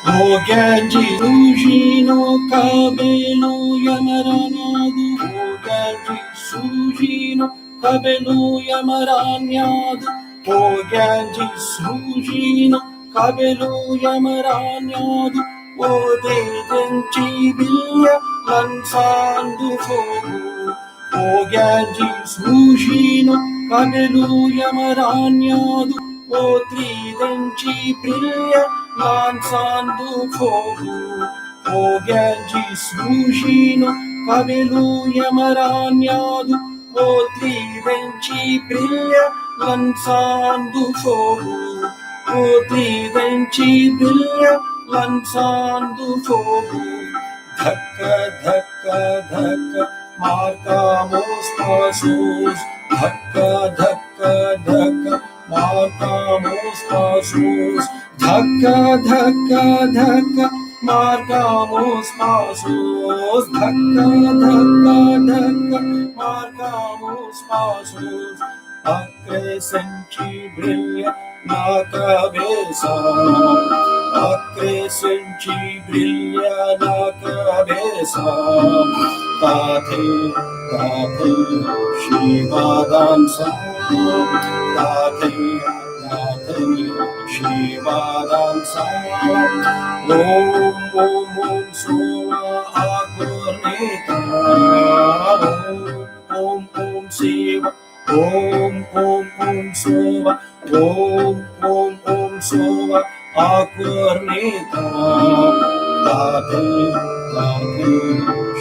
Voyage sugino cabelo yamaranado, voyage sugino cabelo yamaranado, voyage sugino cabelo yamaranado, o dente brilha lançando fogo. Voyage sugino cabelo yamaranado, o tridente brilha lançando fogo. Voyage sugino cabelo yamaranado, o tridente brilha lançando fogo. O tridente brilha lançando fogo. Dhakka, dhakka, dhakka, marcamos passos. Dhakka, dhakka, dhakka, marcamos passos. Dhakka, dhakka, dhakka, marcamos passos. Dhakka, dhakka, dhakka, marcamos passos. Acrescente brilha na cabeça, acrescente brilha na cabeça. Tate, tate, Shiva dança. Tate, tate, Shiva dança. Om, om, om, soa a corneta. Om, om, Shiva. Om, om, om, soa. Om, om, om, soa a corneta. Tate, tate,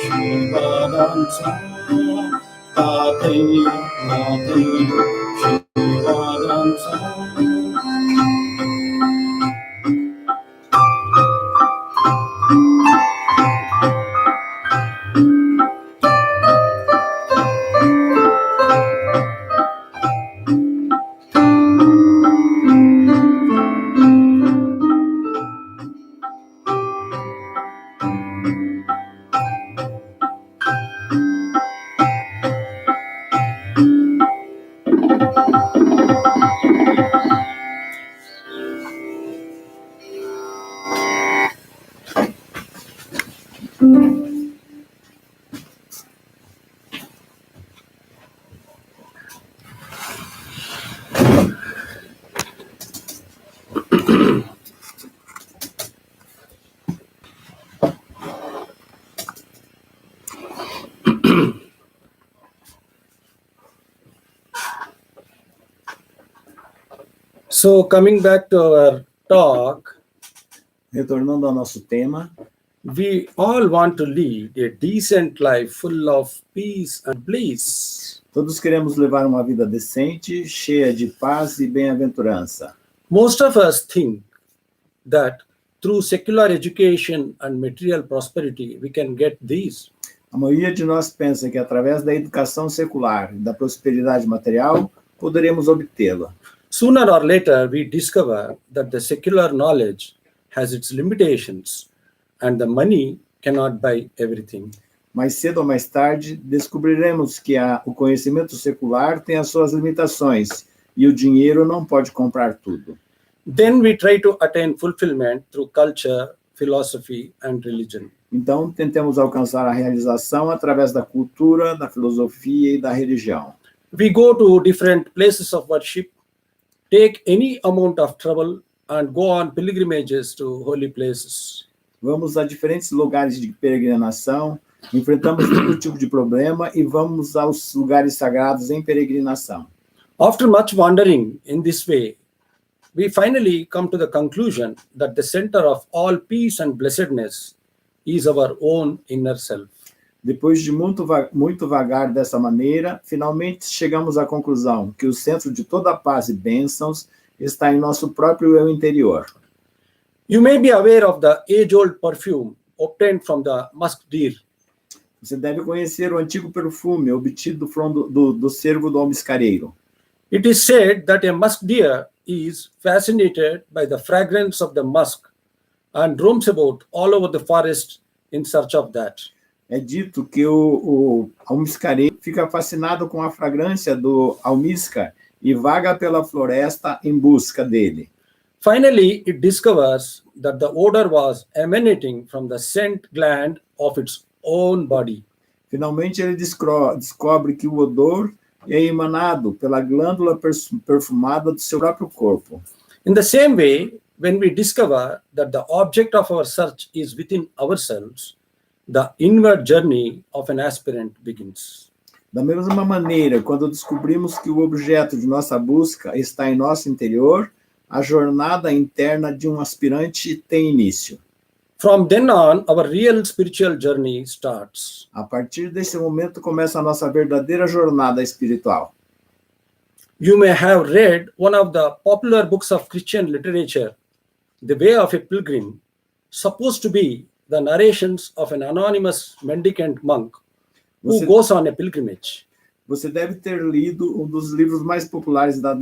Shiva dança. Tate, tate, Shiva dança. So coming back to our talk, Retornando ao nosso tema, we all want to lead a decent life full of peace and bliss. todos queremos levar uma vida decente, cheia de paz e bem-aventurança. Most of us think that through secular education and material prosperity, we can get these. A maioria de nós pensa que através da educação secular e da prosperidade material, poderemos obtê-la. Sooner or later, we discover that the secular knowledge has its limitations and the money cannot buy everything. Mais cedo ou mais tarde, descobriremos que o conhecimento secular tem as suas limitações e o dinheiro não pode comprar tudo. Then we try to attain fulfillment through culture, philosophy, and religion. Então, tentemos alcançar a realização através da cultura, da filosofia e da religião. We go to different places of worship, take any amount of trouble, and go on pilgrimages to holy places. Vamos a diferentes lugares de peregrinação, enfrentamos todo tipo de problema e vamos aos lugares sagrados em peregrinação. After much wandering in this way, we finally come to the conclusion that the center of all peace and blessedness is our own inner self. Depois de muito vagar dessa maneira, finalmente chegamos à conclusão que o centro de toda a paz e bênçãos está em nosso próprio eu interior. You may be aware of the age-old perfume obtained from the musk deer. Você deve conhecer o antigo perfume obtido do cervo do almiscareiro. It is said that a musk deer is fascinated by the fragrance of the musk and roams about all over the forest in search of that. É dito que o almiscareiro fica fascinado com a fragrância do almíscar e vaga pela floresta em busca dele. Finally, it discovers that the odor was emanating from the scent gland of its own body. Finalmente, ele descobre que o odor é emanado pela glândula perfumada do seu próprio corpo. In the same way, when we discover that the object of our search is within ourselves, the inward journey of an aspirant begins. Da mesma maneira, quando descobrimos que o objeto de nossa busca está em nosso interior, a jornada interna de um aspirante tem início. From then on, our real spiritual journey starts. A partir desse momento começa a nossa verdadeira jornada espiritual. You may have read one of the popular books of Christian literature, The Way of a Pilgrim, supposed to be the narrations of an anonymous mendicant monk who goes on a pilgrimage. Você deve ter lido um dos livros mais populares da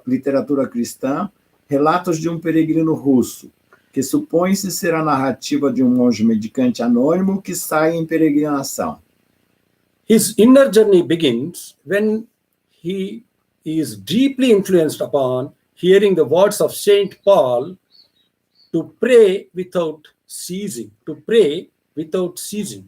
literatura cristã, Relatos de um Peregrino Russo, que supõe-se ser a narrativa de um monge mendicante anônimo que sai em peregrinação. His inner journey begins when he is deeply influenced upon hearing the words of Saint Paul to pray without ceasing. To pray without ceasing.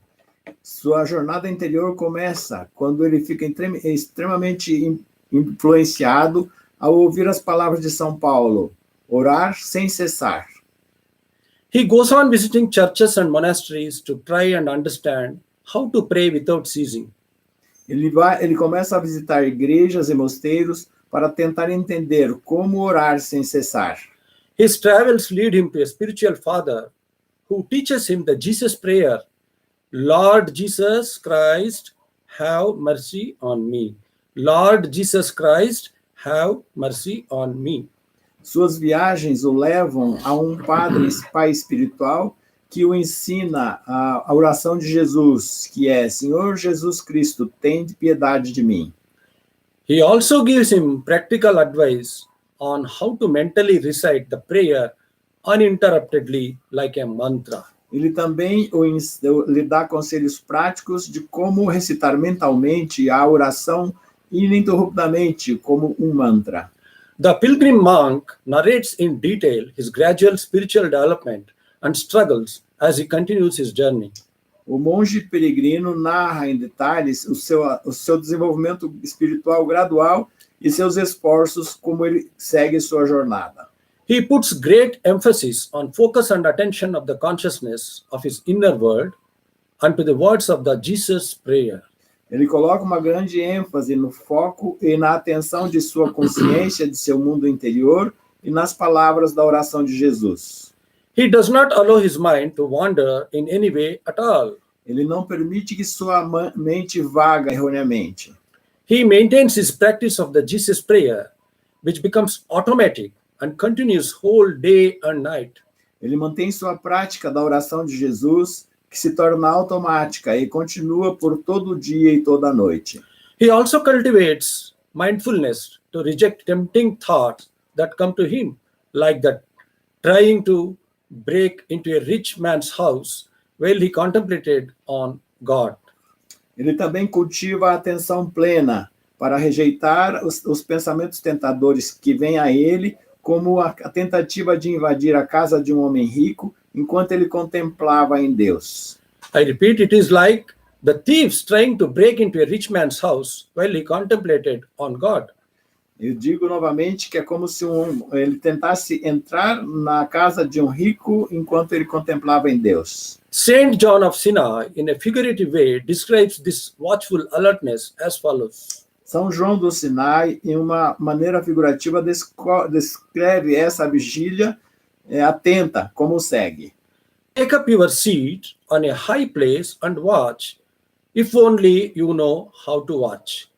Sua jornada interior começa quando ele fica extremamente influenciado ao ouvir as palavras de São Paulo, orar sem cessar. He goes on visiting churches and monasteries to try and understand how to pray without ceasing. Ele começa a visitar igrejas e mosteiros para tentar entender como orar sem cessar. His travels lead him to a spiritual father who teaches him the Jesus prayer, Lord Jesus Christ, have mercy on me. Lord Jesus Christ, have mercy on me. Suas viagens o levam a um pai espiritual que o ensina a oração de Jesus, que é: Senhor Jesus Cristo, tende piedade de mim. He also gives him practical advice on how to mentally recite the prayer uninterruptedly like a mantra. Ele também lhe dá conselhos práticos de como recitar mentalmente a oração ininterruptamente como um mantra. The pilgrim monk narrates in detail his gradual spiritual development and struggles as he continues his journey. O monge peregrino narra em detalhes o seu desenvolvimento espiritual gradual e seus esforços como ele segue sua jornada. He puts great emphasis on focus and attention of the consciousness of his inner world and to the words of the Jesus prayer. Ele coloca uma grande ênfase no foco e na atenção de sua consciência, de seu mundo interior e nas palavras da oração de Jesus. He does not allow his mind to wander in any way at all. Ele não permite que sua mente vague erroneamente. He maintains his practice of the Jesus prayer, which becomes automatic and continues whole day and night. Ele mantém sua prática da oração de Jesus, que se torna automática e continua por todo o dia e toda a noite. He also cultivates mindfulness to reject tempting thoughts that come to him, like that trying to break into a rich man's house while he contemplated on God. Ele também cultiva a atenção plena para rejeitar os pensamentos tentadores que vêm a ele, como a tentativa de invadir a casa de um homem rico enquanto ele contemplava em Deus. I repeat, it is like the thieves trying to break into a rich man's house while he contemplated on God. Eu digo novamente que é como se ele tentasse entrar na casa de um rico enquanto ele contemplava em Deus. Saint John of Sinai, in a figurative way, describes this watchful alertness as follows. São João do Sinai, em uma maneira figurativa, descreve essa vigília atenta como segue. Take up your seat on a high place and watch, if only you know how to watch.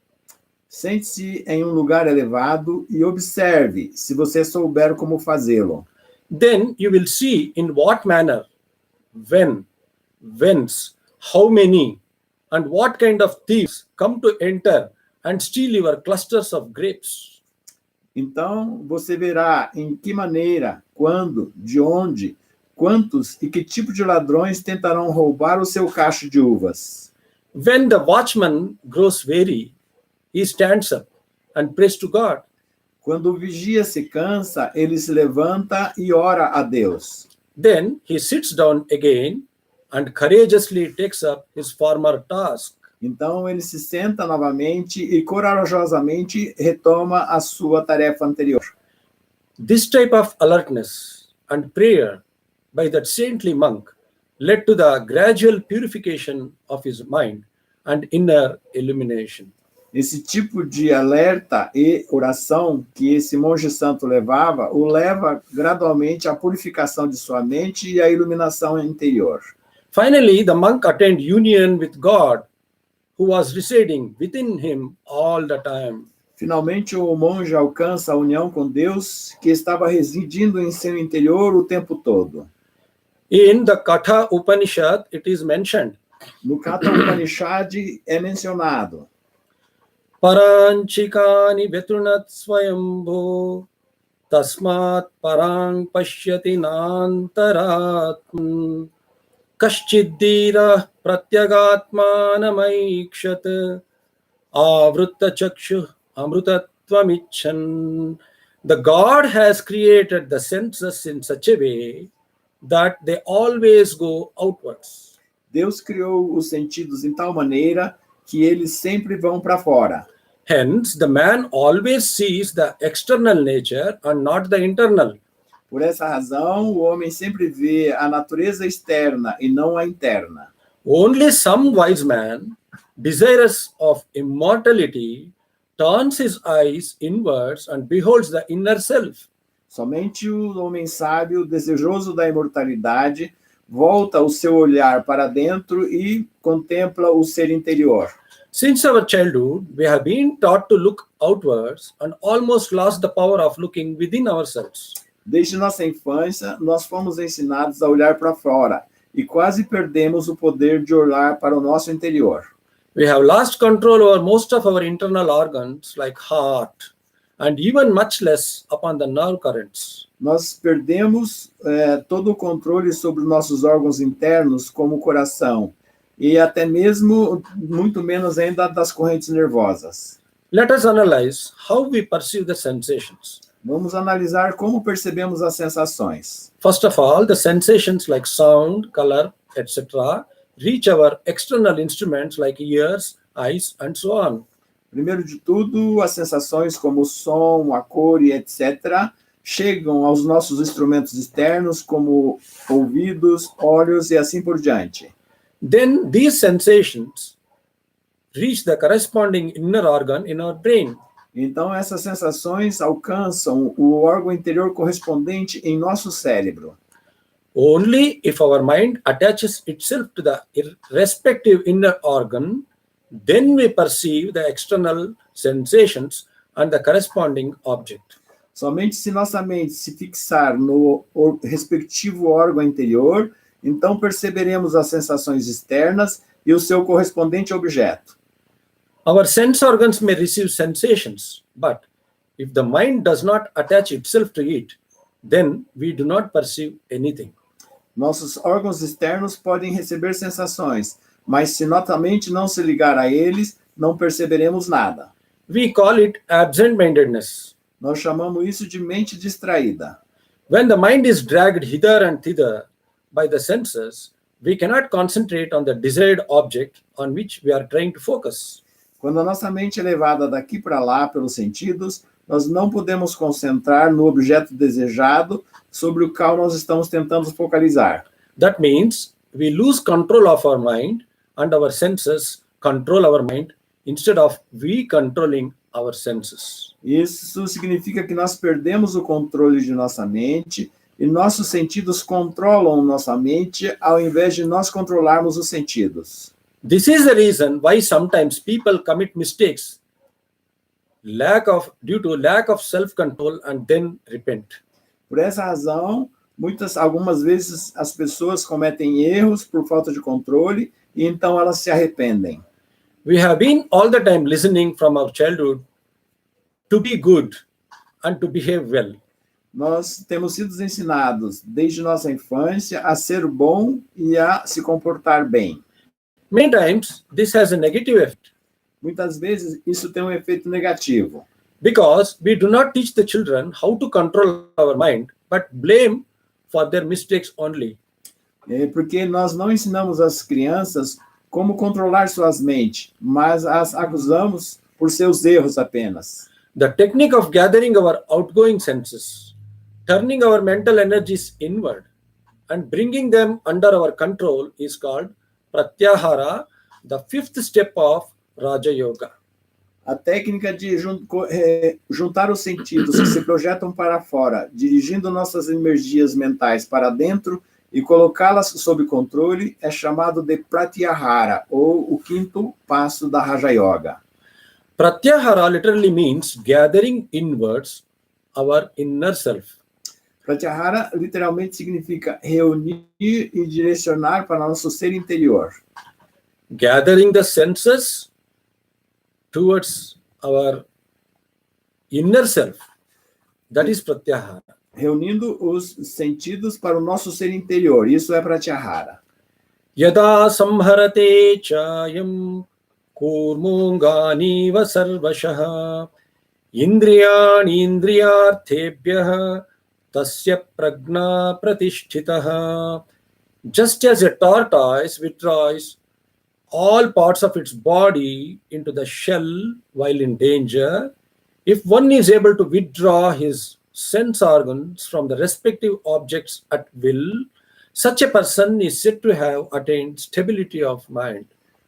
Sente-se em um lugar elevado e observe, se você souber como fazê-lo. Then you will see in what manner, when, whence, how many, and what kind of thieves come to enter and steal your clusters of grapes. Então, você verá em que maneira, quando, de onde, quantos e que tipo de ladrões tentarão roubar o seu cacho de uvas. When the watchman grows weary, he stands up and prays to God. Quando o vigia se cansa, ele se levanta e ora a Deus. Then he sits down again and courageously takes up his former task. Então ele se senta novamente e corajosamente retoma a sua tarefa anterior. This type of alertness and prayer by that saintly monk led to the gradual purification of his mind and inner illumination. Esse tipo de alerta e oração que esse monge santo levava, o leva gradualmente à purificação de sua mente e à iluminação interior. Finally, the monk attained union with God, who was residing within him all the time. Finalmente, o monge alcança a união com Deus, que estava residindo em seu interior o tempo todo. In the Katha Upanishad, it is mentioned, No Katha Upanishad é mencionado: Paranchikani vetrunat swayambho tasmat parang pashyati nantaratm kaschiddira pratyagatmanamaikshat avrutta chakshu amrutattvamichan. The God has created the senses in such a way that they always go outwards. Deus criou os sentidos em tal maneira que eles sempre vão para fora. Hence, the man always sees the external nature and not the internal. Por essa razão, o homem sempre vê a natureza externa e não a interna. Only some wise man, desirous of immortality, turns his eyes inwards and beholds the inner self. Somente o homem sábio, desejoso da imortalidade, volta o seu olhar para dentro e contempla o ser interior. Since our childhood, we have been taught to look outwards and almost lost the power of looking within ourselves. Desde nossa infância, nós fomos ensinados a olhar para fora e quase perdemos o poder de olhar para o nosso interior. We have lost control over most of our internal organs like heart and even much less upon the nerve currents. Nós perdemos todo o controle sobre nossos órgãos internos, como o coração, e até mesmo, muito menos ainda, das correntes nervosas. Let us analyze how we perceive the sensations. Vamos analisar como percebemos as sensações. First of all, the sensations like sound, color, etc. reach our external instruments like ears, eyes, and so on. Primeiro de tudo, as sensações como o som, a cor e etc. chegam aos nossos instrumentos externos, como ouvidos, olhos e assim por diante. Then these sensations reach the corresponding inner organ in our brain. Então, essas sensações alcançam o órgão interior correspondente em nosso cérebro. Only if our mind attaches itself to the respective inner organ, then we perceive the external sensations and the corresponding object. Somente se nossa mente se fixar no respectivo órgão interior, então perceberemos as sensações externas e o seu correspondente objeto. Our sense organs may receive sensations, but if the mind does not attach itself to it, then we do not perceive anything. Nossos órgãos externos podem receber sensações, mas se nossa mente não se ligar a eles, não perceberemos nada. We call it absent-mindedness. Nós chamamos isso de mente distraída. When the mind is dragged hither and thither by the senses, we cannot concentrate on the desired object on which we are trying to focus. Quando a nossa mente é levada daqui para lá pelos sentidos, nós não podemos concentrar no objeto desejado sobre o qual nós estamos tentando focalizar. That means we lose control of our mind and our senses control our mind instead of we controlling our senses. Isso significa que nós perdemos o controle de nossa mente e nossos sentidos controlam nossa mente ao invés de nós controlarmos os sentidos. This is the reason why sometimes people commit mistakes due to lack of self-control and then repent. Por essa razão, algumas vezes as pessoas cometem erros por falta de controle e então elas se arrependem. We have been all the time listening from our childhood to be good and to behave well. Nós temos sido ensinados desde nossa infância a ser bom e a se comportar bem. Many times this has a negative effect. Muitas vezes isso tem um efeito negativo. Because we do not teach the children how to control our mind, but blame for their mistakes only. Porque nós não ensinamos as crianças como controlar suas mentes, mas as acusamos por seus erros apenas. The technique of gathering our outgoing senses, turning our mental energies inward, and bringing them under our control is called pratyahara, the fifth step of Raja Yoga. A técnica de juntar os sentidos que se projetam para fora, dirigindo nossas energias mentais para dentro e colocá-las sob controle, é chamado de pratyahara, ou o quinto passo da Raja Yoga. Pratyahara literally means gathering inwards our inner self. Pratyahara literalmente significa reunir e direcionar para nosso ser interior. Gathering the senses towards our inner self. That is Pratyahara. Reunindo os sentidos para o nosso ser interior. Isso é Pratyahara. Yada samharate chayam kurmungani vasarvashaha indriyani indriyarthebhyah tasya prajna pratisthitaha. Just as a tortoise withdraws all parts of its body into the shell while in danger, if one is able to withdraw his sense organs from the respective objects at will, such a person is said to have attained stability of mind.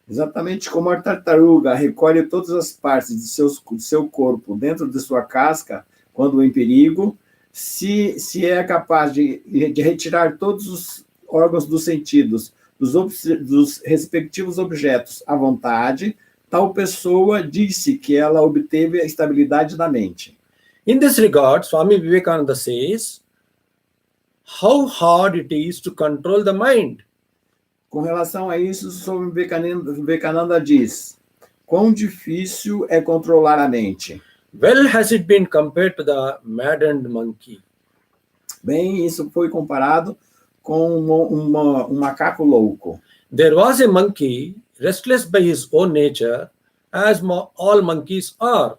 Exatamente como a tartaruga recolhe todas as partes de seu corpo dentro de sua casca quando em perigo, se é capaz de retirar todos os órgãos dos sentidos dos respectivos objetos à vontade, tal pessoa disse que ela obteve a estabilidade da mente. In this regard, Swami Vivekananda says, how hard it is to control the mind. Com relação a isso, Swami Vivekananda diz, quão difícil é controlar a mente. Well has it been compared to the maddened monkey. Bem, isso foi comparado com um macaco louco. There was a monkey, restless by his own nature, as all monkeys are.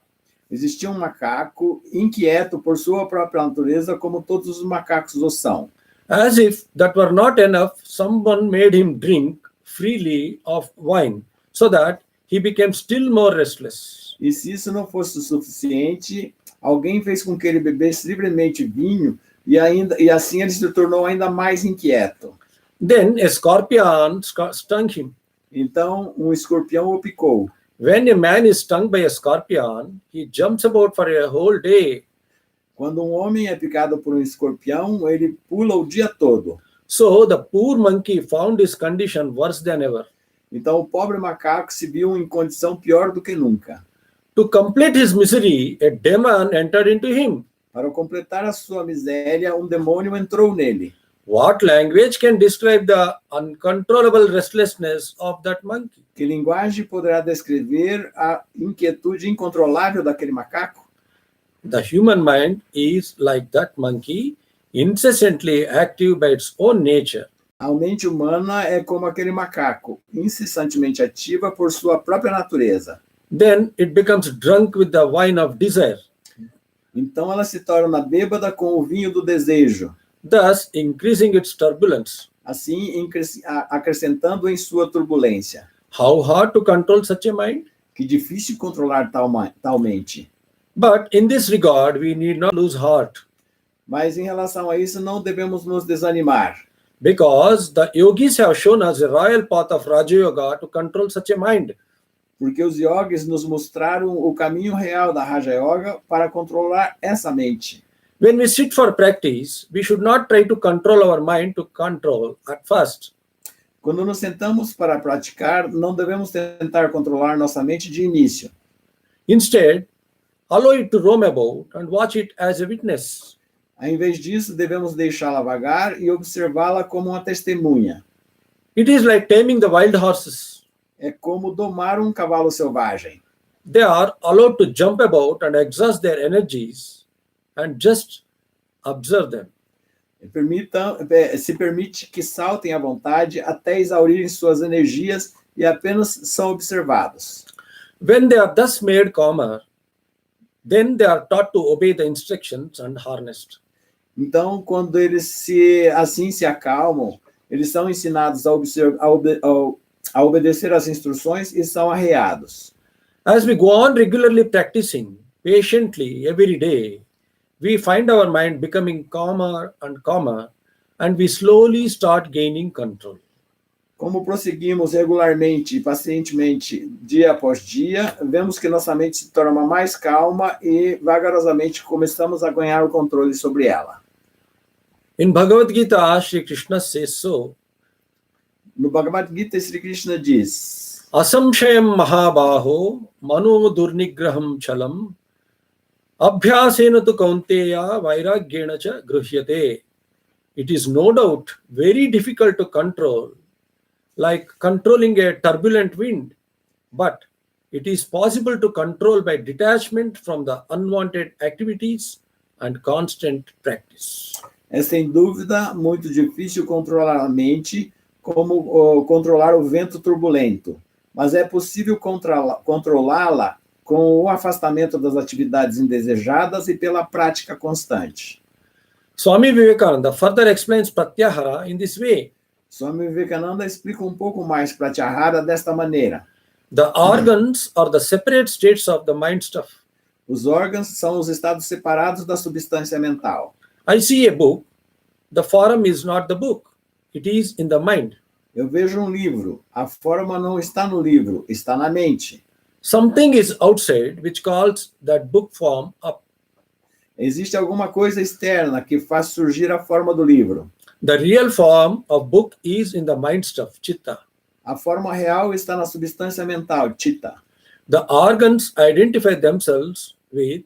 Existia um macaco inquieto por sua própria natureza, como todos os macacos o são. As if that were not enough, someone made him drink freely of wine, so that he became still more restless. E se isso não fosse o suficiente, alguém fez com que ele bebesse livremente vinho, e assim ele se tornou ainda mais inquieto. Then a scorpion stung him. Então, um escorpião o picou. When a man is stung by a scorpion, he jumps about for a whole day. Quando um homem é picado por um escorpião, ele pula o dia todo. So the poor monkey found his condition worse than ever. Então, o pobre macaco se viu em condição pior do que nunca. To complete his misery, a demon entered into him. Para completar a sua miséria, um demônio entrou nele. What language can describe the uncontrollable restlessness of that monkey? Que linguagem poderá descrever a inquietude incontrolável daquele macaco? The human mind is like that monkey, incessantly active by its own nature. A mente humana é como aquele macaco, incessantemente ativa por sua própria natureza. Then it becomes drunk with the wine of desire, Então ela se torna bêbada com o vinho do desejo, thus increasing its turbulence. assim acrescentando em sua turbulência. How hard to control such a mind? Que difícil controlar tal mente. But in this regard, we need not lose heart, Mas em relação a isso, não devemos nos desanimar, because the yogis have shown us a royal path of Raja Yoga to control such a mind. porque os iogues nos mostraram o caminho real da Raja Yoga para controlar essa mente. When we sit for practice, we should not try to control our mind to control at first. Quando nos sentamos para praticar, não devemos tentar controlar nossa mente de início. Instead, allow it to roam about and watch it as a witness. Ao invés disso, devemos deixá-la vagar e observá-la como uma testemunha. It is like taming the wild horses. É como domar um cavalo selvagem. They are allowed to jump about and exhaust their energies and just observe them. Se permite que saltem à vontade até exaurirem suas energias e apenas são observados. When they are thus made calmer, Then they are taught to obey the instructions and harnessed. Então, quando eles se acalmam, eles são ensinados a obedecer às instruções e são arreados. As we go on regularly practicing patiently every day, we find our mind becoming calmer, and we slowly start gaining control. Como prosseguimos regularmente e pacientemente dia após dia, vemos que nossa mente se torna mais calma e vagarosamente começamos a ganhar o controle sobre ela. In Bhagavad Gita, Shri Krishna says so, No Bhagavad Gita, Sri Krishna diz: Asamshayam mahabaho mano durnigraham chalam abhyasena tu kaunteya vairagyena cha gruhyate. It is no doubt very difficult to control, like controlling a turbulent wind, but it is possible to control by detachment from the unwanted activities and constant practice. É sem dúvida muito difícil controlar a mente como controlar o vento turbulento, mas é possível controlá-la com o afastamento das atividades indesejadas e pela prática constante. Swami Vivekananda further explains Pratyahara in this way. Swami Vivekananda explica um pouco mais Pratyahara desta maneira. The organs are the separate states of the mind stuff. Os órgãos são os estados separados da substância mental. I see a book. The form is not the book. It is in the mind. Eu vejo um livro. A forma não está no livro, está na mente. Something is outside which calls that book form up. Existe alguma coisa externa que faz surgir a forma do livro. The real form of book is in the mind stuff, chitta. A forma real está na substância mental, chitta. The organs identify themselves with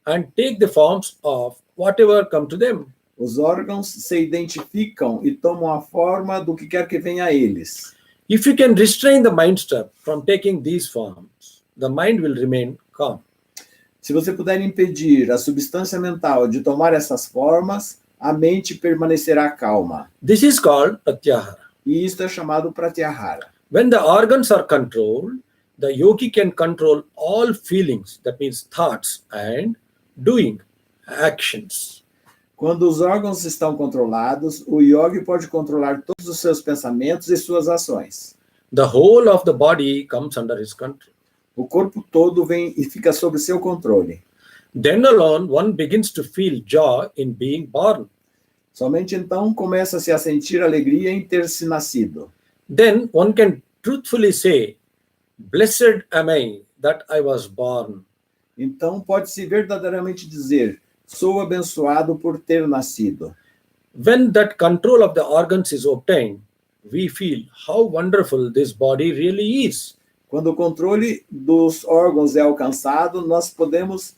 and take the forms of whatever come to them. Os órgãos se identificam e tomam a forma do que quer que venha a eles. If you can restrain the mind stuff from taking these forms, the mind will remain calm. Se você puder impedir a substância mental de tomar essas formas, a mente permanecerá calma. This is called Pratyahara. E isto é chamado Pratyahara. When the organs are controlled, the yogi can control all feelings, that means thoughts, and doing, actions. Quando os órgãos estão controlados, o yogi pode controlar todos os seus pensamentos e suas ações. The whole of the body comes under his control. O corpo todo vem e fica sob seu controle. Then alone one begins to feel joy in being born. Somente então começa-se a sentir alegria em ter se nascido. Then one can truthfully say, "Blessed am I that I was born." Então pode-se verdadeiramente dizer, sou abençoado por ter nascido. When that control of the organs is obtained, we feel how wonderful this body really is. Quando o controle dos órgãos é alcançado, nós podemos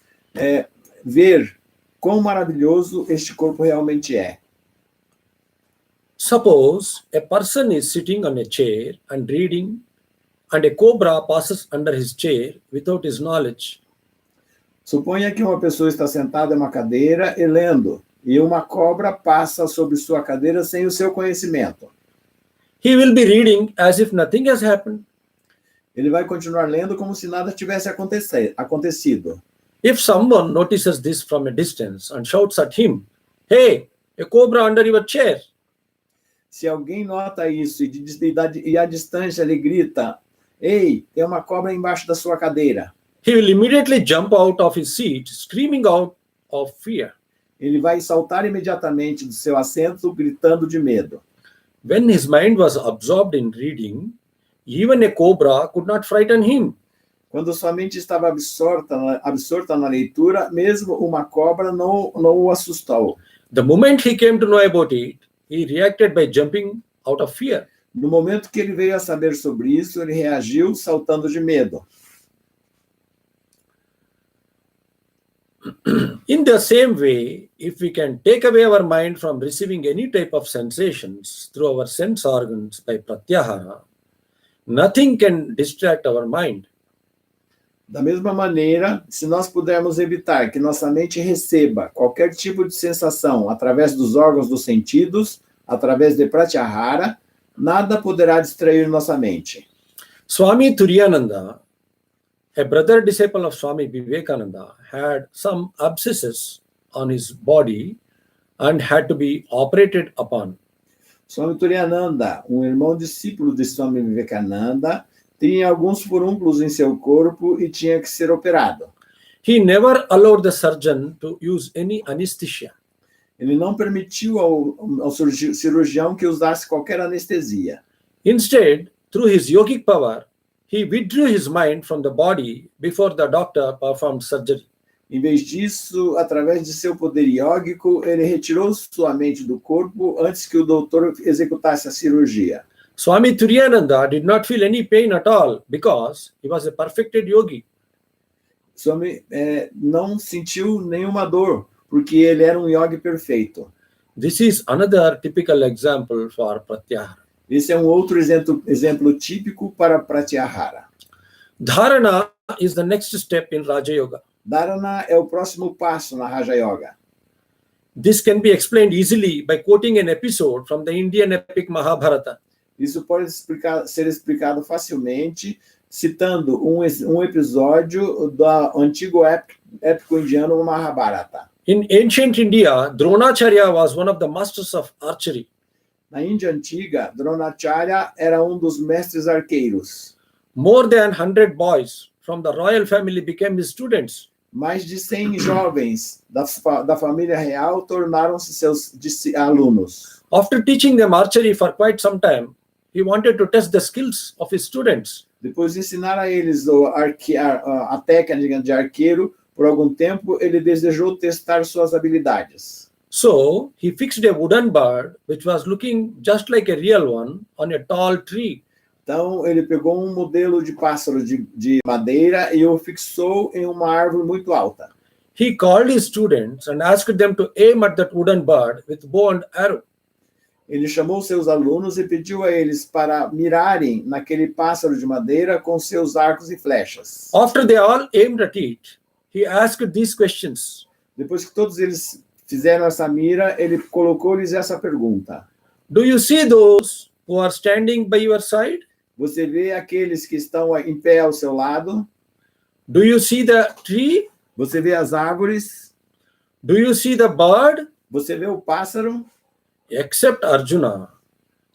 ver quão maravilhoso este corpo realmente é. Suppose a person is sitting on a chair and reading, and a cobra passes under his chair without his knowledge. Suponha que uma pessoa está sentada em uma cadeira e lendo, e uma cobra passa sobre sua cadeira sem o seu conhecimento. He will be reading as if nothing has happened. Ele vai continuar lendo como se nada tivesse acontecido. If someone notices this from a distance and shouts at him, "Hey, a cobra under your chair," Se alguém nota isso e à distância ele grita, ei, tem uma cobra embaixo da sua cadeira. he will immediately jump out of his seat, screaming out of fear. Ele vai saltar imediatamente do seu assento, gritando de medo. When his mind was absorbed in reading, even a cobra could not frighten him. Quando sua mente estava absorta na leitura, mesmo uma cobra não o assustou. The moment he came to know about it, he reacted by jumping out of fear. No momento que ele veio a saber sobre isso, ele reagiu saltando de medo. In the same way, if we can take away our mind from receiving any type of sensations through our sense organs by pratyahara, nothing can distract our mind. Da mesma maneira, se nós pudermos evitar que nossa mente receba qualquer tipo de sensação através dos órgãos dos sentidos, através de pratyahara, nada poderá distrair nossa mente. Swami Turiyananda a brother disciple of Swami Vivekananda had some abscesses on his body and had to be operated upon. Swami Turiyananda, um irmão discípulo de Swami Vivekananda, tinha alguns furúnculos em seu corpo e tinha que ser operado. He never allowed the surgeon to use any anesthesia. Ele não permitiu ao cirurgião que usasse qualquer anestesia. Instead, through his yogic power, he withdrew his mind from the body before the doctor performed surgery. Em vez disso, através de seu poder iógico, ele retirou sua mente do corpo antes que o doutor executasse a cirurgia. Swami Turiyananda did not feel any pain at all because he was a perfected yogi. Swami não sentiu nenhuma dor, porque ele era um yogi perfeito. This is another typical example for pratyahara. Esse é um outro exemplo típico para pratyahara. Dharana is the next step in Raja Yoga. Dharana é o próximo passo na Raja Yoga. This can be explained easily by quoting an episode from the Indian epic Mahabharata. Isso pode ser explicado facilmente citando um episódio do antigo épico indiano Mahabharata. In ancient India, Dronacharya was one of the masters of archery. Na Índia antiga, Dronacharya era um dos mestres arqueiros. More than 100 boys from the royal family became his students. Mais de 100 jovens da família real tornaram-se seus alunos. After teaching them archery for quite some time, he wanted to test the skills of his students. Depois de ensinar a eles a técnica de arqueiro, por algum tempo ele desejou testar suas habilidades. So, he fixed a wooden bird, which was looking just like a real one, on a tall tree. Então, ele pegou um modelo de pássaro de madeira e o fixou em uma árvore muito alta. He called his students and asked them to aim at that wooden bird with bow and arrow. Ele chamou seus alunos e pediu a eles para mirarem naquele pássaro de madeira com seus arcos e flechas. After they all aimed at it, he asked these questions. Depois que todos eles fizeram essa mira, ele colocou-lhes essa pergunta. Do you see those who are standing by your side? Você vê aqueles que estão em pé ao seu lado? Do you see the tree? Você vê as árvores? Do you see the bird? Você vê o pássaro? Except Arjuna.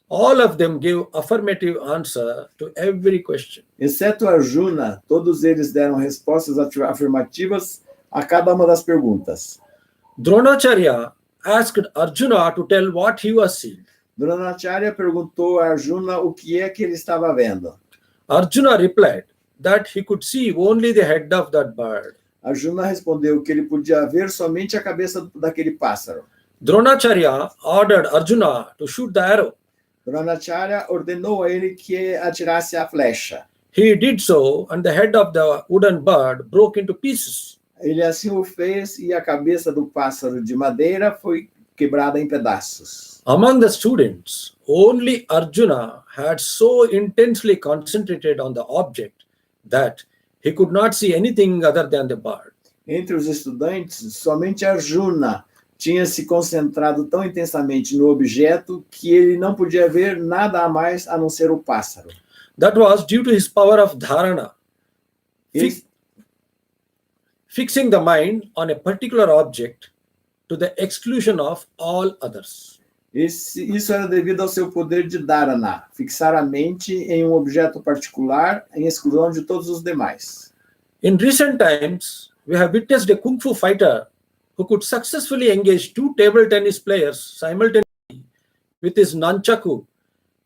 All of them gave affirmative answer to every question. Exceto Arjuna, todos eles deram respostas afirmativas a cada uma das perguntas. Dronacharya asked Arjuna to tell what he was seeing. Dronacharya perguntou a Arjuna o que é que ele estava vendo. Arjuna replied that he could see only the head of that bird. Arjuna respondeu que ele podia ver somente a cabeça daquele pássaro. Dronacharya ordered Arjuna to shoot the arrow. Dronacharya ordenou a ele que atirasse a flecha. He did so, and the head of the wooden bird broke into pieces. Ele assim o fez e a cabeça do pássaro de madeira foi quebrada em pedaços. Among the students, only Arjuna had so intensely concentrated on the object that he could not see anything other than the bird. Entre os estudantes, somente Arjuna tinha se concentrado tão intensamente no objeto que ele não podia ver nada a mais a não ser o pássaro. That was due to his power of dharana, fixing the mind on a particular object to the exclusion of all others. Isso era devido ao seu poder de dharana, fixar a mente em um objeto particular em exclusão de todos os demais. In recent times, we have witnessed a kung fu fighter who could successfully engage two table tennis players simultaneously with his nunchaku,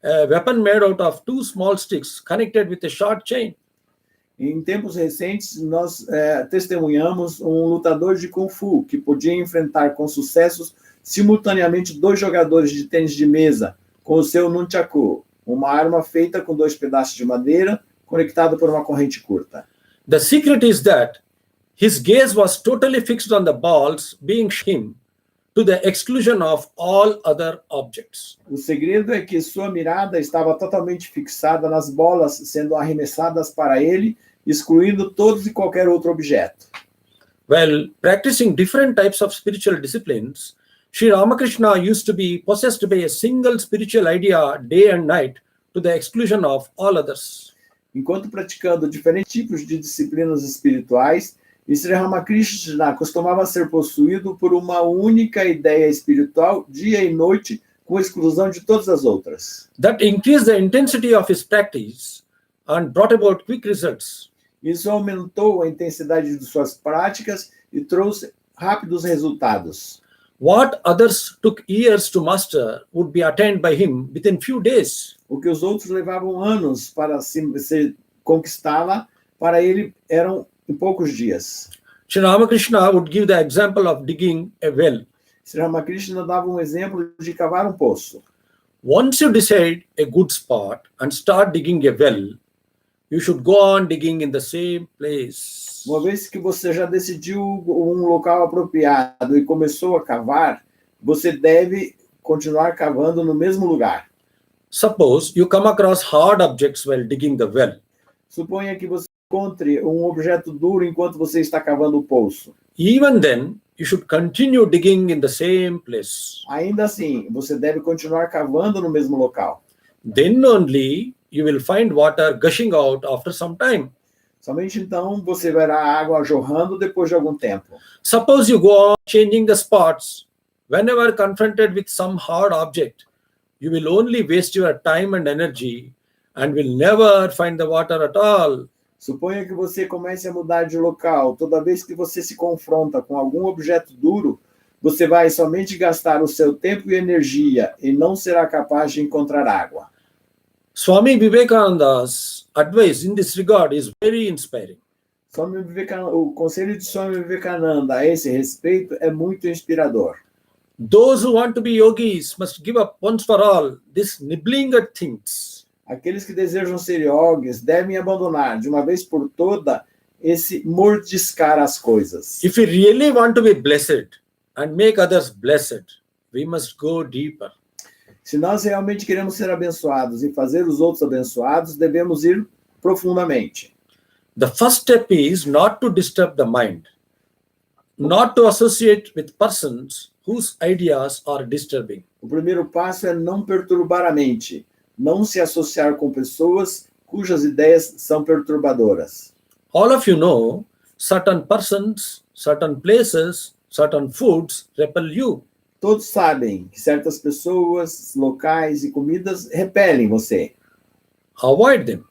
a weapon made out of two small sticks connected with a short chain. Em tempos recentes, nós testemunhamos um lutador de Kung Fu que podia enfrentar com sucessos simultaneamente dois jogadores de tênis de mesa com o seu nunchaku, uma arma feita com dois pedaços de madeira conectado por uma corrente curta. The secret is that his gaze was totally fixed on the balls being him to the exclusion of all other objects. O segredo é que sua mirada estava totalmente fixada nas bolas sendo arremessadas para ele, excluindo todos e qualquer outro objeto. While practicing different types of spiritual disciplines, Sri Ramakrishna used to be possessed by a single spiritual idea day and night to the exclusion of all others. Enquanto praticando diferentes tipos de disciplinas espirituais, Sri Ramakrishna costumava ser possuído por uma única ideia espiritual dia e noite, com exclusão de todas as outras. That increased the intensity of his practice and brought about quick results. Isso aumentou a intensidade de suas práticas e trouxe rápidos resultados. What others took years to master would be attained by him within few days. O que os outros levavam anos para se conquistá-la, para ele eram em poucos dias. Sri Ramakrishna would give the example of digging a well. Sri Ramakrishna dava um exemplo de cavar um poço. Once you decide a good spot and start digging a well, you should go on digging in the same place. Uma vez que você já decidiu um local apropriado e começou a cavar, você deve continuar cavando no mesmo lugar. Suppose you come across hard objects while digging the well. Suponha que você encontre um objeto duro enquanto você está cavando o poço. Even then, you should continue digging in the same place. Ainda assim, você deve continuar cavando no mesmo local. Then only you will find water gushing out after some time. Somente então você verá a água jorrando depois de algum tempo. Suppose you go on changing the spots. Whenever confronted with some hard object, you will only waste your time and energy and will never find the water at all. Suponha que você comece a mudar de local. Toda vez que você se confronta com algum objeto duro, você vai somente gastar o seu tempo e energia e não será capaz de encontrar água. Swami Vivekananda's advice in this regard is very inspiring. O conselho de Swami Vivekananda a esse respeito é muito inspirador. Those who want to be yogis must give up once for all this nibbling at things. Aqueles que desejam ser iogues devem abandonar, de uma vez por toda, esse mordiscar as coisas. If we really want to be blessed and make others blessed, we must go deeper. Se nós realmente queremos ser abençoados e fazer os outros abençoados, devemos ir profundamente. The first step is not to disturb the mind, not to associate with persons whose ideas are disturbing. O primeiro passo é não perturbar a mente, não se associar com pessoas cujas ideias são perturbadoras. All of you know, certain persons, certain places, certain foods repel you. Todos sabem que certas pessoas, locais e comidas repelem você. Avoid them.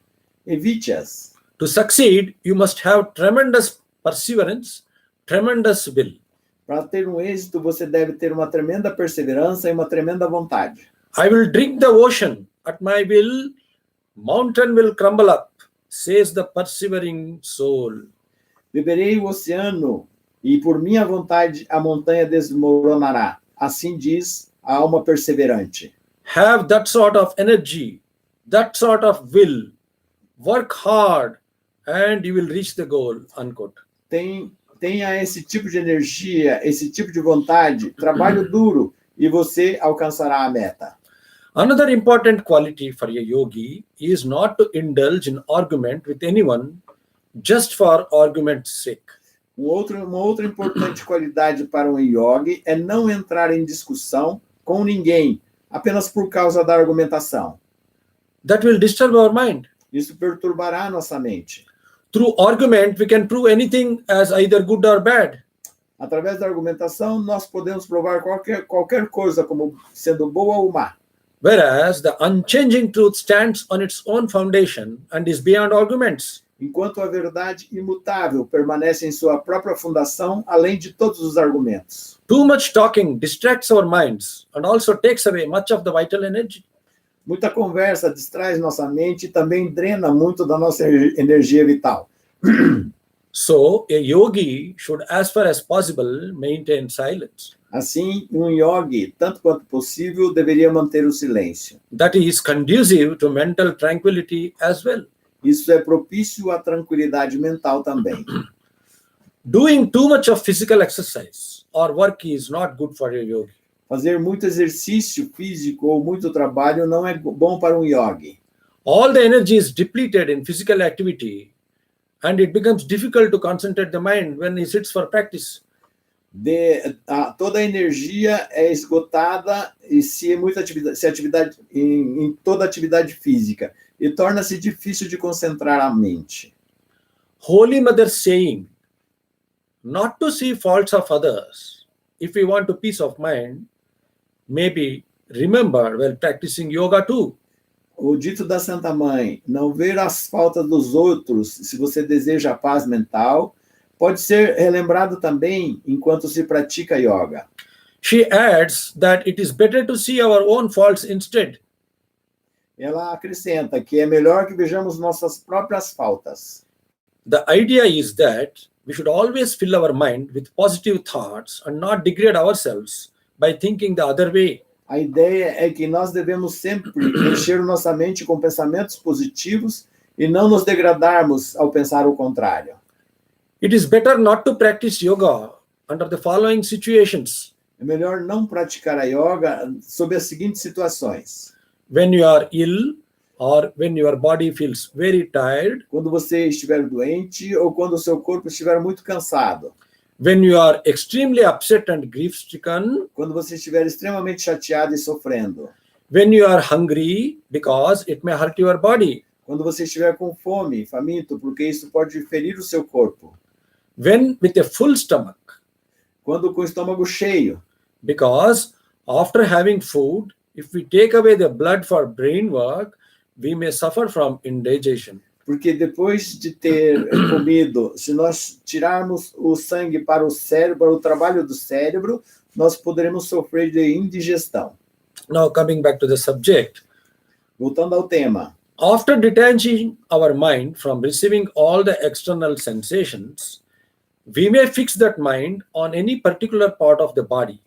Evite-as. To succeed, you must have tremendous perseverance, tremendous will. Para ter um êxito, você deve ter uma tremenda perseverança e uma tremenda vontade. I will drink the ocean. At my will, mountain will crumble up, says the persevering soul. Beberei o oceano e por minha vontade a montanha desmoronará. Assim diz a alma perseverante. Have that sort of energy, that sort of will. Work hard and you will reach the goal, unquote. Tenha esse tipo de energia, esse tipo de vontade, trabalho duro e você alcançará a meta. Another important quality for a yogi is not to indulge in argument with anyone just for argument's sake. Uma outra importante qualidade para um yogi é não entrar em discussão com ninguém apenas por causa da argumentação. That will disturb our mind. Isso perturbará a nossa mente. Through argument, we can prove anything as either good or bad. Através da argumentação, nós podemos provar qualquer coisa como sendo boa ou má. Whereas the unchanging truth stands on its own foundation and is beyond arguments. Enquanto a verdade imutável permanece em sua própria fundação, além de todos os argumentos. Too much talking distracts our minds and also takes away much of the vital energy. Muita conversa distrai nossa mente e também drena muito da nossa energia vital. So, a yogi should, as far as possible, maintain silence. Assim, um yogi, tanto quanto possível, deveria manter o silêncio. That is conducive to mental tranquility as well. Isso é propício à tranquilidade mental também. Doing too much of physical exercise or work is not good for a yogi. Fazer muito exercício físico ou muito trabalho não é bom para um yogi. All the energy is depleted in physical activity and it becomes difficult to concentrate the mind when he sits for practice. Toda a energia é esgotada e se toda atividade física. e torna-se difícil de concentrar a mente. Holy Mother saying, not to see faults of others. If we want a peace of mind, maybe remember while practicing yoga too. O dito da Santa Mãe, não ver as faltas dos outros se você deseja a paz mental, pode ser relembrado também enquanto se pratica yoga. She adds that it is better to see our own faults instead. Ela acrescenta que é melhor que vejamos nossas próprias faltas. The idea is that we should always fill our mind with positive thoughts and not degrade ourselves by thinking the other way. A ideia é que nós devemos sempre encher nossa mente com pensamentos positivos e não nos degradarmos ao pensar o contrário. It is better not to practice yoga under the following situations. É melhor não praticar a yoga sob as seguintes situações. When you are ill or when your body feels very tired, Quando você estiver doente ou quando o seu corpo estiver muito cansado. when you are extremely upset and grief-stricken, Quando você estiver extremamente chateado e sofrendo. when you are hungry because it may hurt your body, Quando você estiver com fome, faminto, porque isso pode ferir o seu corpo. when with a full stomach, Quando com o estômago cheio. because after having food, if we take away the blood for brain work, we may suffer from indigestion. Porque depois de ter comido, se nós tirarmos o sangue para o cérebro, para o trabalho do cérebro, nós poderemos sofrer de indigestão. Now coming back to the subject, Voltando ao tema. after detaching our mind from receiving all the external sensations, we may fix that mind on any particular part of the body.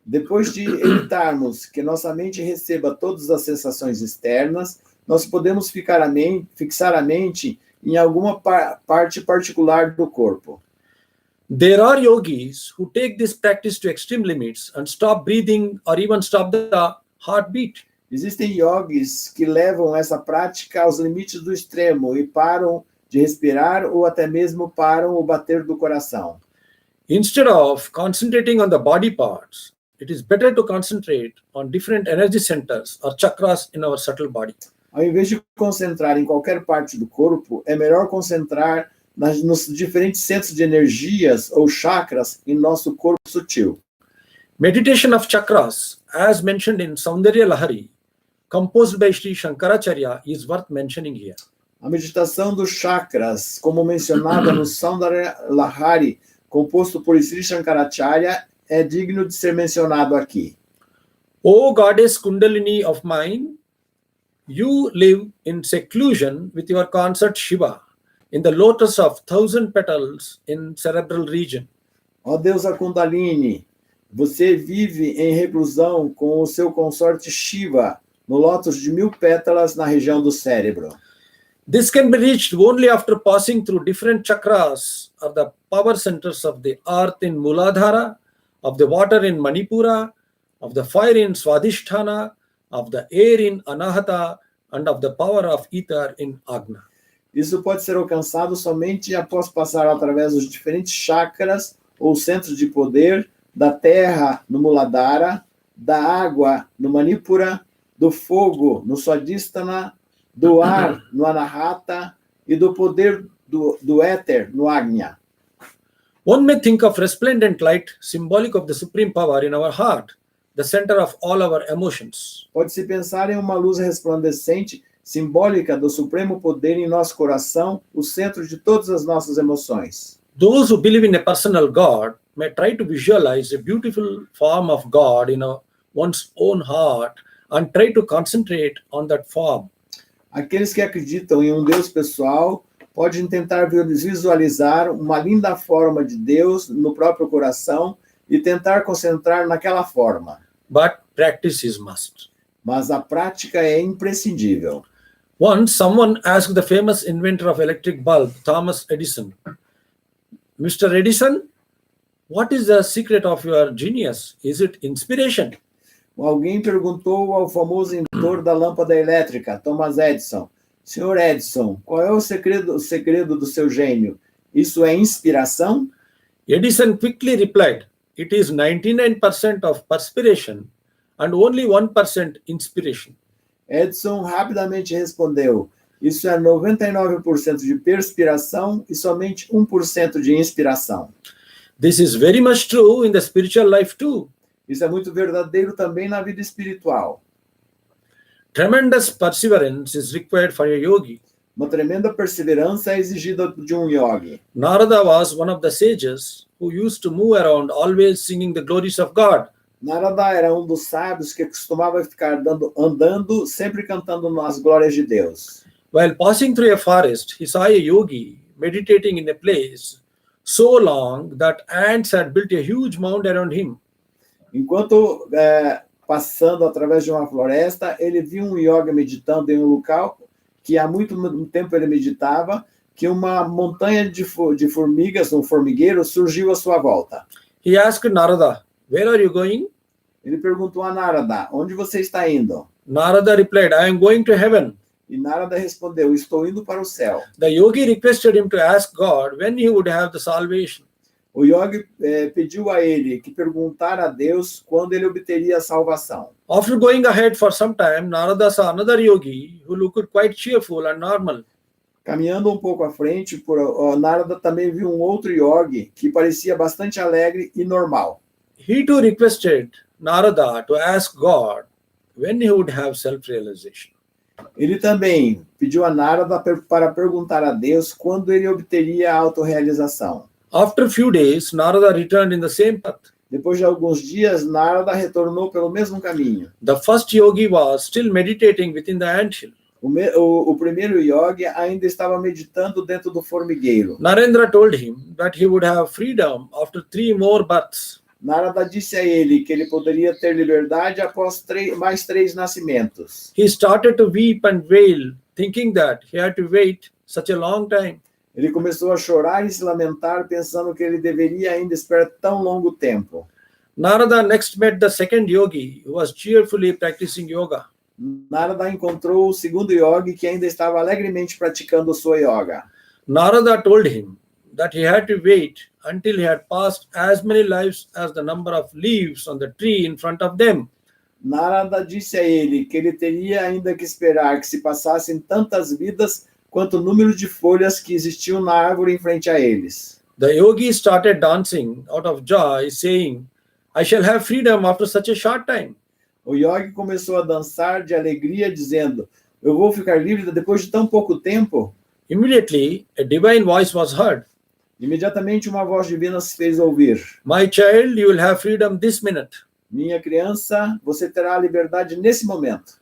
Depois de evitarmos que nossa mente receba todas as sensações externas, nós podemos fixar a mente em alguma parte particular do corpo. There are yogis who take this practice to extreme limits and stop breathing or even stop the heartbeat. Existem iogues que levam essa prática aos limites do extremo e param de respirar ou até mesmo param o bater do coração. Instead of concentrating on the body parts, it is better to concentrate on different energy centers or chakras in our subtle body. Ao invés de concentrar em qualquer parte do corpo, é melhor concentrar nos diferentes centros de energias ou chakras em nosso corpo sutil. Meditation of chakras, as mentioned in Saundarya Lahari, composed by Sri Shankaracharya, is worth mentioning here. A meditação dos chakras, como mencionada no Saundarya Lahari, composto por Sri Shankaracharya, é digno de ser mencionado aqui. O goddess Kundalini of mine, you live in seclusion with your consort Shiva in the lotus of 1,000 petals in cerebral region. Ó deusa Kundalini, você vive em reclusão com o seu consorte Shiva no lótus de 1.000 pétalas na região do cérebro. This can be reached only after passing through different chakras or the power centers of the earth in Muladhara, of the water in Manipura, of the fire in Swadhisthana, of the air in Anahata, and of the power of ether in Agna. Isso pode ser alcançado somente após passar através dos diferentes chakras ou centros de poder da terra no Muladhara, da água no Manipura, do fogo no Swadhisthana, do ar no Anahata e do poder do éter no Agnya. One may think of resplendent light symbolic of the supreme power in our heart, the center of all our emotions. Pode-se pensar em uma luz resplandecente, simbólica do supremo poder em nosso coração, o centro de todas as nossas emoções. Those who believe in a personal God may try to visualize a beautiful form of God in one's own heart and try to concentrate on that form. Aqueles que acreditam em um Deus pessoal podem tentar visualizar uma linda forma de Deus no próprio coração e tentar concentrar naquela forma. But practice is must. Mas a prática é imprescindível. Once someone asked the famous inventor of electric bulb, Thomas Edison, Mr. Edison, what is the secret of your genius? Is it inspiration? Alguém perguntou ao famoso inventor da lâmpada elétrica, Thomas Edison, Senhor Edison, qual é o segredo do seu gênio? Isso é inspiração? Edison quickly replied, it is 99% of perspiration and only 1% inspiration. Edson rapidamente respondeu: isso é 99% de perspiração e somente 1% de inspiração. This is very much true in the spiritual life too. Isso é muito verdadeiro também na vida espiritual. Tremendous perseverance is required for a yogi. Uma tremenda perseverança é exigida de um yogi. Narada was one of the sages who used to move around always singing the glories of God. Narada era um dos sábios que costumava ficar andando, sempre cantando as glórias de Deus. While passing through a forest, he saw a yogi meditating in a place so long that ants had built a huge mound around him. Enquanto passando através de uma floresta, ele viu um yogi meditando em um local que há muito tempo ele meditava, que uma montanha de formigas, um formigueiro, surgiu à sua volta. He asked Narada, "Where are you going?" Ele perguntou a Narada: onde você está indo? Narada replied, "I am going to heaven." E Narada respondeu: estou indo para o céu. The yogi requested him to ask God when he would have the salvation. O yogi pediu a ele que perguntara a Deus quando ele obteria a salvação. After going ahead for some time, Narada saw another yogi who looked quite cheerful and normal. Caminhando um pouco à frente, Narada também viu um outro yogi que parecia bastante alegre e normal. He too requested Narada to ask God when he would have self-realization. Ele também pediu a Narada para perguntar a Deus quando ele obteria a autorrealização. After a few days, Narada returned in the same path. Depois de alguns dias, Narada retornou pelo mesmo caminho. The first yogi was still meditating within the anthill. O primeiro yogi ainda estava meditando dentro do formigueiro. Narendra told him that he would have freedom after 3 more births. Narada disse a ele que ele poderia ter liberdade após mais 3 nascimentos. He started to weep and wail, thinking that he had to wait such a long time. Ele começou a chorar e se lamentar, pensando que ele deveria ainda esperar tão longo tempo. Narada next met the second yogi, who was cheerfully practicing yoga. Narada encontrou o segundo yogi que ainda estava alegremente praticando sua yoga. Narada told him that he had to wait until he had passed as many lives as the number of leaves on the tree in front of them. Narada disse a ele que ele teria ainda que esperar que se passassem tantas vidas quanto o número de folhas que existiam na árvore em frente a eles. The yogi started dancing out of joy, saying, "I shall have freedom after such a short time." O yogi começou a dançar de alegria, dizendo: eu vou ficar livre depois de tão pouco tempo. Immediately, a divine voice was heard. Imediatamente uma voz divina se fez ouvir. "My child, you will have freedom this minute." Minha criança, você terá a liberdade nesse momento.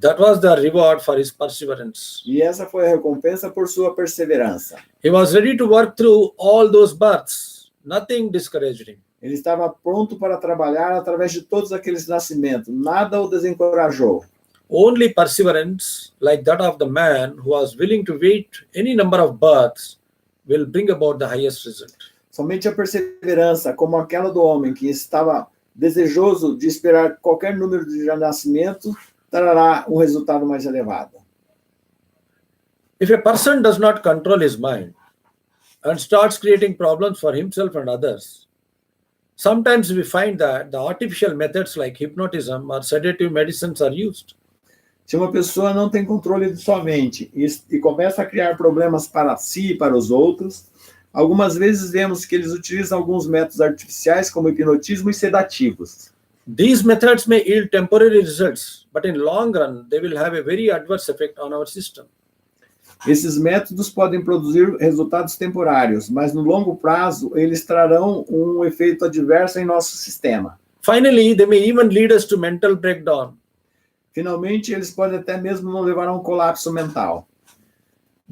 That was the reward for his perseverance. E essa foi a recompensa por sua perseverança. He was ready to work through all those births. Nothing discouraged him. Ele estava pronto para trabalhar através de todos aqueles nascimentos. Nada o desencorajou. Only perseverance, like that of the man who was willing to wait any number of births, will bring about the highest result. Somente a perseverança, como aquela do homem que estava desejoso de esperar qualquer número de nascimentos, trará um resultado mais elevado. If a person does not control his mind and starts creating problems for himself and others, sometimes we find that the artificial methods like hypnotism or sedative medicines are used. Se uma pessoa não tem controle de sua mente e começa a criar problemas para si e para os outros, algumas vezes vemos que eles utilizam alguns métodos artificiais como hipnotismo e sedativos. These methods may yield temporary results, but in long run, they will have a very adverse effect on our system. Esses métodos podem produzir resultados temporários, mas no longo prazo, eles trarão um efeito adverso em nosso sistema. Finally, they may even lead us to mental breakdown. Finalmente, eles podem até mesmo nos levar a um colapso mental.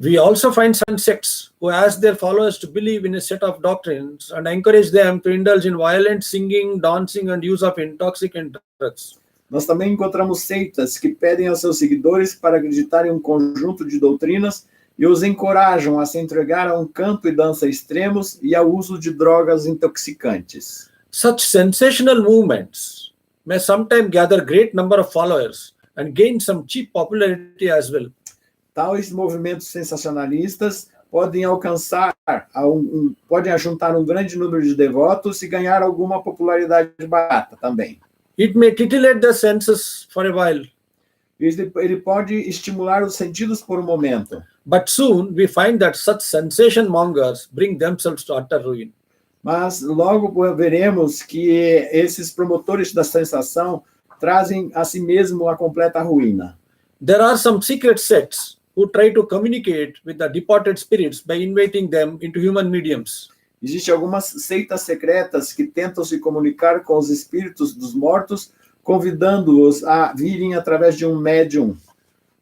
We also find some sects who ask their followers to believe in a set of doctrines and encourage them to indulge in violent singing, dancing, and use of intoxicant drugs. Nós também encontramos seitas que pedem aos seus seguidores para acreditar em um conjunto de doutrinas e os encorajam a se entregar a um canto e dança extremos e ao uso de drogas intoxicantes. Such sensational movements may sometimes gather great number of followers and gain some cheap popularity as well. Tais movimentos sensacionalistas podem alcançar, podem ajuntar um grande número de devotos e ganhar alguma popularidade barata também. It may titillate the senses for a while. Ele pode estimular os sentidos por um momento. But soon we find that such sensation mongers bring themselves to utter ruin. Mas logo veremos que esses promotores da sensação trazem a si mesmo a completa ruína. There are some secret sects who try to communicate with the departed spirits by inviting them into human mediums. Existem algumas seitas secretas que tentam se comunicar com os espíritos dos mortos, convidando-os a virem através de um médium.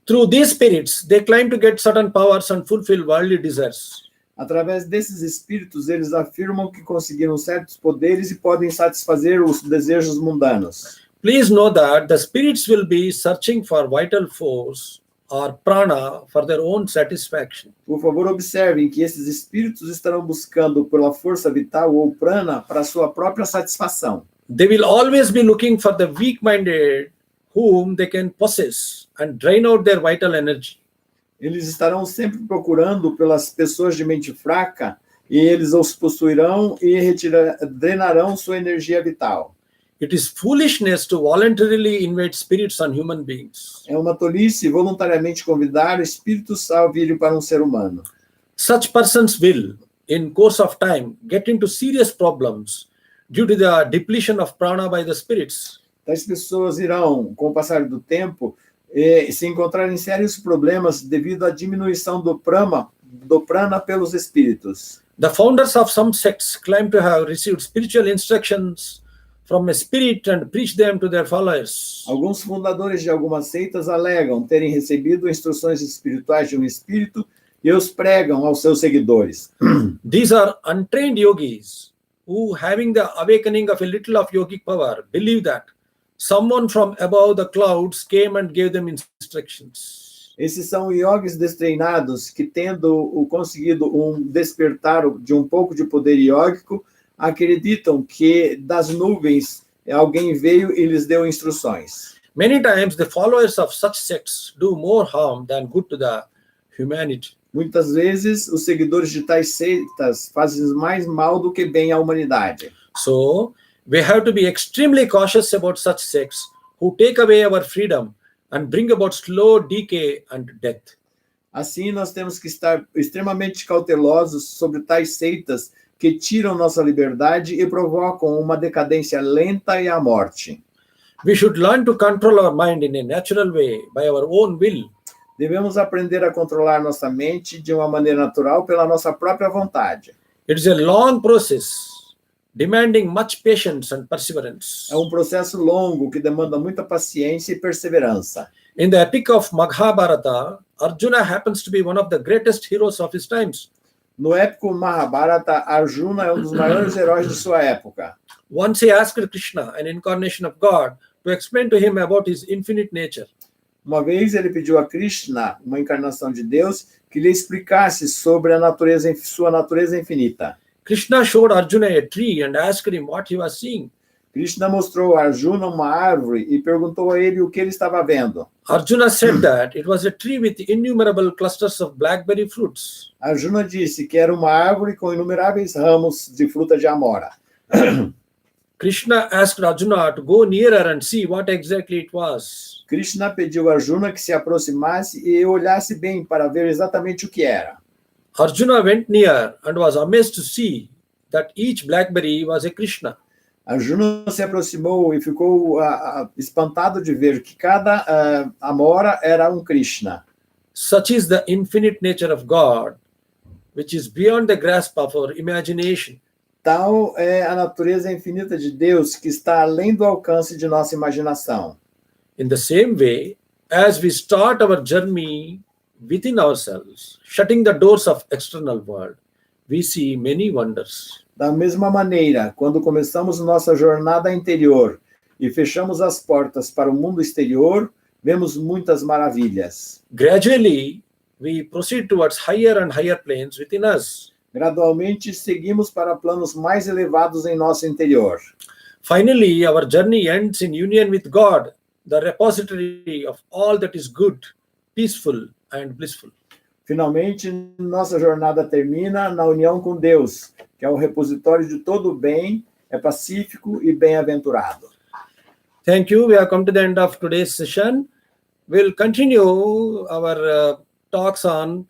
Through these spirits, they claim to get certain powers and fulfill worldly desires. Através desses espíritos, eles afirmam que conseguiram certos poderes e podem satisfazer os desejos mundanos. Please know that the spirits will be searching for vital force or prana for their own satisfaction. Por favor, observem que esses espíritos estarão buscando pela força vital ou prana para sua própria satisfação. They will always be looking for the weak-minded whom they can possess and drain out their vital energy. Eles estarão sempre procurando pelas pessoas de mente fraca e eles os possuirão e drenarão sua energia vital. It is foolishness to voluntarily invite spirits on human beings. É uma tolice voluntariamente convidar espíritos a virem para um ser humano. Such persons will, in course of time, get into serious problems due to the depletion of prana by the spirits. Tais pessoas irão, com o passar do tempo, se encontrar em sérios problemas devido à diminuição do prana pelos espíritos. The founders of some sects claim to have received spiritual instructions from a spirit and preach them to their followers. Alguns fundadores de algumas seitas alegam terem recebido instruções espirituais de um espírito e os pregam aos seus seguidores. These are untrained yogis who, having the awakening of a little of yogic power, believe that someone from above the clouds came and gave them instructions. Esses são iogues destreinados que, tendo conseguido despertar de um pouco de poder iógico, acreditam que das nuvens alguém veio e lhes deu instruções. Many times the followers of such sects do more harm than good to the humanity. Muitas vezes os seguidores de tais seitas fazem mais mal do que bem à humanidade. So we have to be extremely cautious about such sects who take away our freedom and bring about slow decay and death. Assim, nós temos que estar extremamente cautelosos sobre tais seitas que tiram nossa liberdade e provocam uma decadência lenta e a morte. We should learn to control our mind in a natural way by our own will. Devemos aprender a controlar nossa mente de uma maneira natural pela nossa própria vontade. It is a long process, demanding much patience and perseverance. É um processo longo que demanda muita paciência e perseverança. In the epic of Mahabharata, Arjuna happens to be one of the greatest heroes of his times. No épico Mahabharata, Arjuna é um dos maiores heróis de sua época. Once he asked Krishna, an incarnation of God, to explain to him about his infinite nature. Uma vez ele pediu a Krishna, uma encarnação de Deus, que lhe explicasse sobre sua natureza infinita. Krishna showed Arjuna a tree and asked him what he was seeing. Krishna mostrou a Arjuna uma árvore e perguntou a ele o que ele estava vendo. Arjuna said that it was a tree with innumerable clusters of blackberry fruits. Arjuna disse que era uma árvore com inumeráveis ramos de fruta de amora. Krishna asked Arjuna to go nearer and see what exactly it was. Krishna pediu a Arjuna que se aproximasse e olhasse bem para ver exatamente o que era. Arjuna went near and was amazed to see that each blackberry was a Krishna. Arjuna se aproximou e ficou espantado de ver que cada amora era um Krishna. Such is the infinite nature of God, which is beyond the grasp of our imagination. Tal é a natureza infinita de Deus que está além do alcance de nossa imaginação. In the same way, as we start our journey within ourselves, shutting the doors of external world, we see many wonders. Da mesma maneira, quando começamos nossa jornada interior e fechamos as portas para o mundo exterior, vemos muitas maravilhas. Gradually, we proceed towards higher and higher planes within us. Gradualmente, seguimos para planos mais elevados em nosso interior. Finally, our journey ends in union with God, the repository of all that is good, peaceful, and blissful. Finalmente, nossa jornada termina na união com Deus, que é o repositório de todo o bem, é pacífico e bem-aventurado. Thank you. We have come to the end of today's session. we'll continue our talks on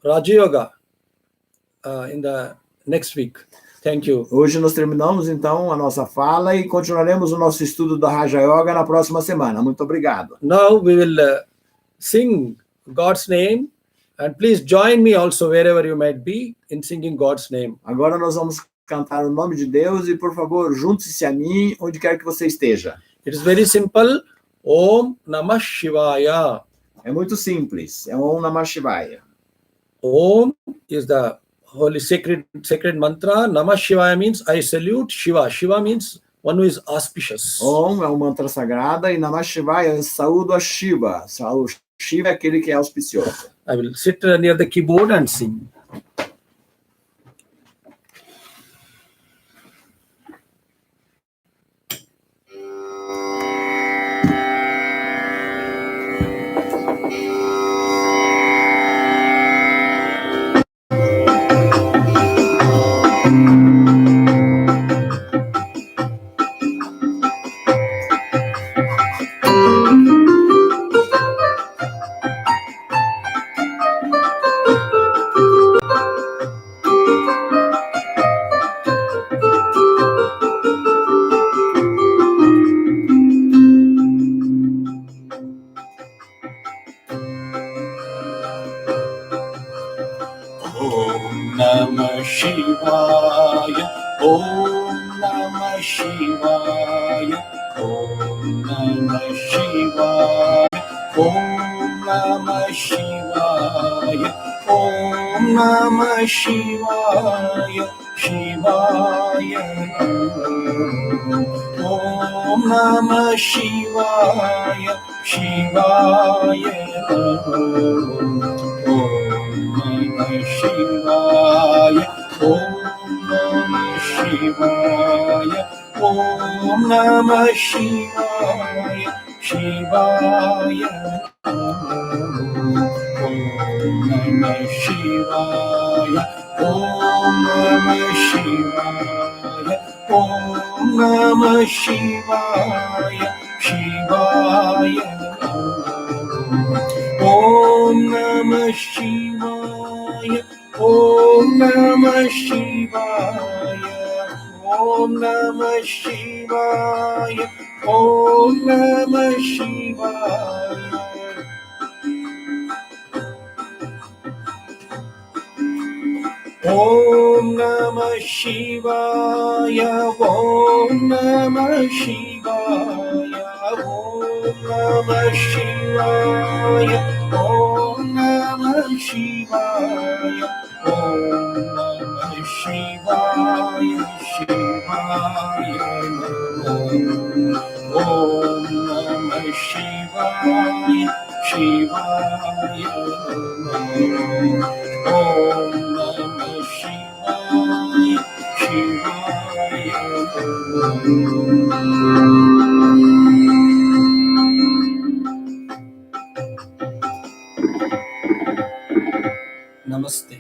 Raja Yoga in the next week. Thank you. Hoje nós terminamos, então, a nossa fala e continuaremos o nosso estudo da Raja Yoga na próxima semana. Muito obrigado. Now we will sing God's name, and please join me also wherever you might be in singing God's name. Agora nós vamos cantar o nome de Deus e, por favor, junte-se a mim onde quer que você esteja. It is very simple. Om Namah Shivaya. É muito simples. É Om Namah Shivaya. Om is the holy sacred mantra. Namah Shivaya means I salute Shiva. Shiva means one who is auspicious. Om é um mantra sagrado e Namah Shivaya é saúdo a Shiva. O Shiva é aquele que é auspicioso. I will sit near the keyboard and sing. Namah Shivaya, Om Namah Shivaya, Om Namah Shivaya, Om Namah Shivaya, Om Namah Shivaya, Shivaya, Om Namah Shivaya, Shivaya, Shivaya, Om Namah Shivaya, Om Namah Shivaya, Shivaya, Om Namah Shivaya, Om Namah Shivaya, Om Namah Shivaya, Shivaya, Om Namah Shivaya, Om Namah Shivaya, Om Namah Shivaya, Om Namah Shivaya, Om Namah Shivaya, Om Namah Shivaya, Om Namah Shivaya, Om Namah Shivaya, Om Namah Shivaya, Shivaya, Om Namah Shivaya, Shivaya, Om Namah Shivaya, Shivaya. Namaste.